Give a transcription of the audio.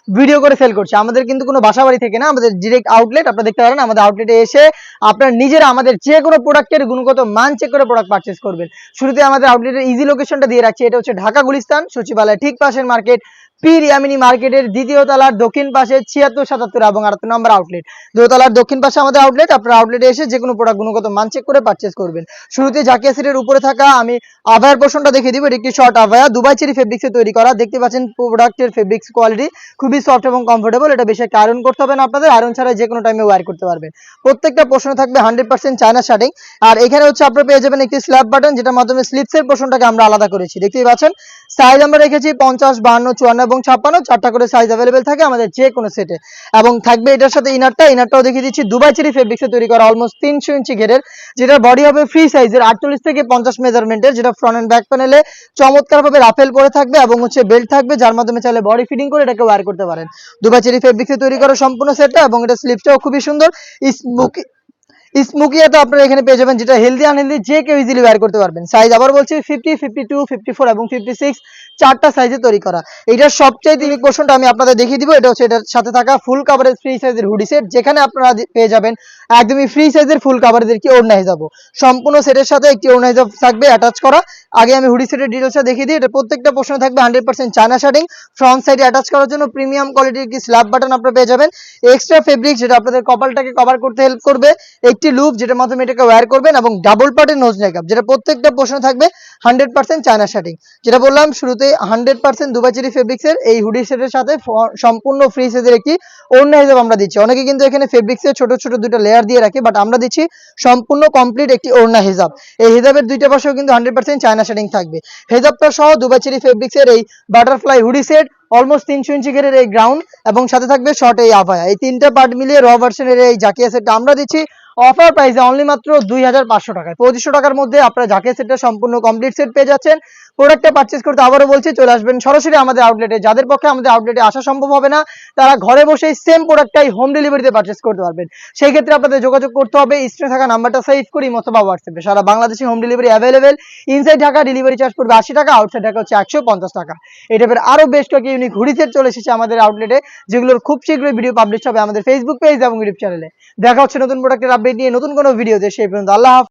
Video করে sell করছি। আমাদের কিন্তু কোনো বাসাবাড়ি থেকে না, আমাদের ডিরেক্ট আউটলেট। আপনারা দেখতে পারেন আমাদের আউটলেটে এসে আপনারা নিজেরা আমাদের যে কোনো প্রোডাক্টের গুণগত মান চেক করে প্রোডাক্ট পারচেজ করবেন। শুরুতে আমাদের আউটলেটের ইজি লোকেশনটা দিয়ে রাখছি। এটা হচ্ছে ঢাকা গুলিস্তান সচিবালয় ঠিক পাশের মার্কেট, পীর ইয়ামিনী মার্কেটের দ্বিতীয় তলার দক্ষিণ পাশে ৭৬, ৭৭ এবং ৭৮ নম্বর আউটলেট। দোতলার দক্ষিণ পাশে আমাদের আউটলেট। আপনারা আউটলেটে এসে যে কোনো প্রোডাক্ট গুণগত মান চেক করে পারচেজ করবেন। শুরুতে জাকিয়া সেটের উপরে থাকা আমি আভায়ার পোর্শনটা দেখিয়ে দিব। এটি একটি শর্ট আভায়া, দুবাই চেরি ফেব্রিক্সে তৈরি করা। দেখতে পাচ্ছেন প্রোডাক্টের ফেব্রিক্স কোয়ালিটি খুবই সফট এবং কমফোর্টেবল। এটা বেশি একটা আয়রন করতে হবে না আপনাদের, আয়রন ছাড়া যে কোনো টাইমে ওয়্যার করতে পারবেন। প্রত্যেকটা পোর্শনে থাকবে 100% চায়না শার্টিং। আর এখানে হচ্ছে আপনারা পেয়ে যাবেন একটি স্ল্যাব বাটন, যেটার মাধ্যমে স্লিপসের পোর্শনটাকে আমরা আলাদা করেছি। দেখতেই পাচ্ছেন সাইজ আমরা রেখেছি 50, 52, 54 এবং 56, 4টা করে সাইজ অ্যাভেলেবেল থাকে আমাদের যে কোনো সেটে। এবং থাকবে এটার সাথে ইনারটাও দেখিয়ে দিচ্ছি, দুবাই চেরি ফেব্রিক্সে তৈরি করা, অলমোস্ট 300 ইঞ্চি ঘেরের, যেটার বডি হবে ফ্রি সাইজের 48 থেকে 50 মেজারমেন্টের, যেটা ফ্রন্ট এন্ড ব্যাক প্যানেলে চমৎকারভাবে রাফেল করে থাকবে এবং হচ্ছে বেল্ট থাকবে, যার মাধ্যমে চাইলে বডি ফিটিং করে এটাকে ওয়্যার করতে পারেন। দুবাই চেরি ফেব্রিক্সে তৈরি করা সম্পূর্ণ সেটটা, এবং এটা স্লিপসটাও খুবই সুন্দর স্মোকিয়াটা আপনারা এখানে পেয়ে যাবেন, যেটা হেলদি আনহেলদি যে কেউ ইজিলি ওয়্যার করতে পারবেন। সাইজ আবার বলছি 50, 52, 54 এবং 56, 4টা সাইজে তৈরি করা। এটার সবচেয়ে ইউনিক পোর্শনটা আমি আপনাদের দেখিয়ে দিব। এটা হচ্ছে এটার সাথে থাকা ফুল কাভারেজ ফ্রি সাইজের হুডি সেট, যেখানে আপনারা পেয়ে যাবেন একদমই ফ্রি সাইজের ফুল কাভারেজের কি ওড়না হিজাব। সম্পূর্ণ সেটের সাথে একটি ওড়না হিজাব থাকবে অ্যাটাচ করা। আগে আমি হুডি সেটের ডিটেইলসটা দেখিয়ে দিই। এটা প্রত্যেকটা পোর্শনে থাকবে 100% চায়না শার্টিং। ফ্রন্ট সাইডে অ্যাটাচ করার জন্য প্রিমিয়াম কোয়ালিটির কি স্ল্যাব বাটন আপনারা পেয়ে যাবেন। এক্সট্রা ফেব্রিক, যেটা আপনাদের কপালটাকে কভার করতে হেল্প করবে। একটি লুপ, যেটার মাধ্যমে এটাকে ওয়্যার করবেন, এবং ডাবল পার্টের নোজ মেকআপ, যেটা প্রত্যেকটা পোর্শনে থাকবে 100% চায়না শার্টিং। যেটা বললাম শুরুতে 100% দুবাই চেরি ফেব্রিক্সের এই হুডি সেটের সাথে সম্পূর্ণ ফ্রি সাইজের একটি ওড়না হিজাব আমরা দিচ্ছি। অনেকে কিন্তু এখানে ফেব্রিক্সের ছোট ছোট দুটো লেয়ার দিয়ে রাখে, বাট আমরা দিচ্ছি সম্পূর্ণ কমপ্লিট একটি ওড়না হিজাব। এই হিজাবের দুইটা পাশেও কিন্তু 100% চায়না শার্টিং থাকবে। হিজাবটা সহ দুবাই চেরি ফেব্রিক্সের এই বাটারফ্লাই হুডি সেট, অলমোস্ট 300 ইঞ্চি ঘেরের এই গ্রাউন্ড, এবং সাথে থাকবে শর্ট এই আভায়া, এই তিনটা পার্ট মিলিয়ে র ভার্সনের এই জাকিয়া সেটটা আমরা দিচ্ছি অফার প্রাইসে অনলি মাত্র 2500 টাকায়। 2500 টাকার মধ্যে আপনারা জাকিয়া সেটটা সম্পূর্ণ কমপ্লিট সেট পেয়ে যাচ্ছেন। প্রোডাক্টটা পারচেজ করতে আবারও বলছি চলে আসবেন সরাসরি আমাদের আউটলেটে। যাদের পক্ষে আমাদের আউটলেটে আসা সম্ভব হবে না, তারা ঘরে বসেই সেম প্রোডাক্টটাই হোম ডেলিভারিতে পারচেজ করতে পারবেন। সেই ক্ষেত্রে আপনাদের যোগাযোগ করতে হবে স্ক্রিনে থাকা নাম্বারটা সেভ করি অথবা হোয়াটসঅ্যাপে। সারা বাংলাদেশে home delivery available. Inside Dhaka delivery charge পড়বে 80 টাকা, আউটসাইড ঢাকা হচ্ছে 150 টাকা। এই টাইপের আরো বেশ কয়েকটি ইউনিক হুডি সেট চলে এসেছে আমাদের আউটলেটে, যেগুলোর খুব শীঘ্রই ভিডিও পাবলিশ হবে আমাদের ফেসবুক পেজ এবং ইউটিউব চ্যানেলে। দেখা হচ্ছে নতুন প্রোডাক্টের আপডেট নিয়ে নতুন কোনো ভিডিওতে। সেই পর্যন্ত আল্লাহ হাফেজ।